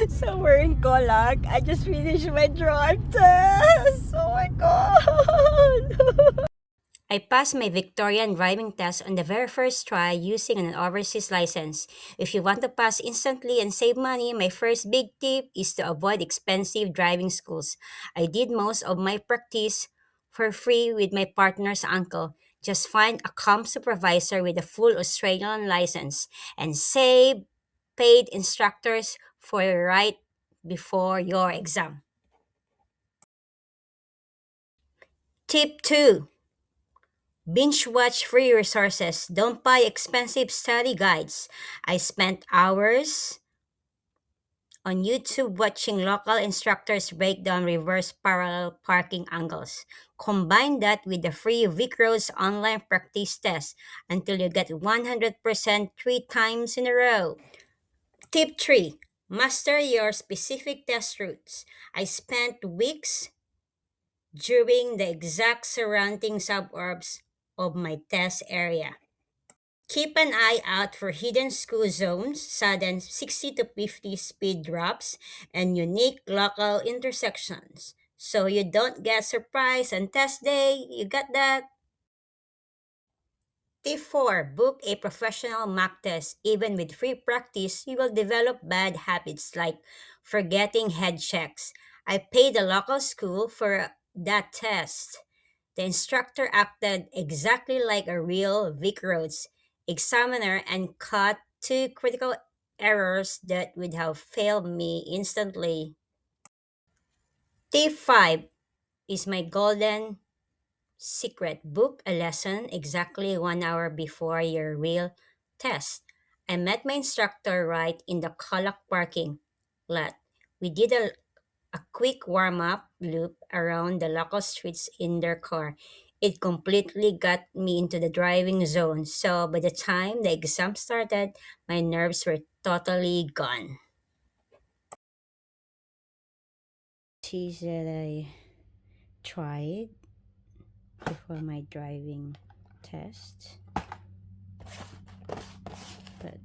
So we're in Colac. I just finished my drive test. Oh my god. I passed my Victorian driving test on the very first try using an overseas license. If you want to pass instantly and save money, my first big tip is to avoid expensive driving schools. I did most of my practice for free with my partner's uncle. Just find a calm supervisor with a full Australian license and save paid instructors for your ride before your exam. Tip 2. Binge watch free resources. Don't buy expensive study guides. I spent hours on YouTube watching local instructors break down reverse parallel parking angles. Combine that with the free VicRoads online practice test until you get 100% 3 times in a row. Tip 3. Master your specific test routes. I spent weeks during the exact surrounding suburbs of my test area. Keep an eye out for hidden school zones, sudden 60 to 50 speed drops, and unique local intersections. So you don't get surprised on test day. You got that? Tip 4. Book a professional mock test. Even with free practice, you will develop bad habits like forgetting head checks. I paid a local school for that test. The instructor acted exactly like a real VicRoads examiner and caught two critical errors that would have failed me instantly. Tip 5 is my golden secret. Book a lesson exactly 1 hour before your real test. I met my instructor right in the Colac parking lot. We did a quick warm up loop around the local streets in their car. It completely got me into the driving zone, so by the time the exam started, my nerves were totally gone. Cheese that I tried before my driving test, but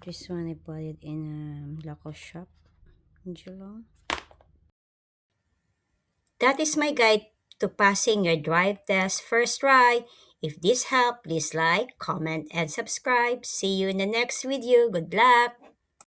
this one I bought it in a local shop in Geelong. That is my guide to passing your drive test first try. If this helped, please like, comment, and subscribe. See you in the next video. Good luck!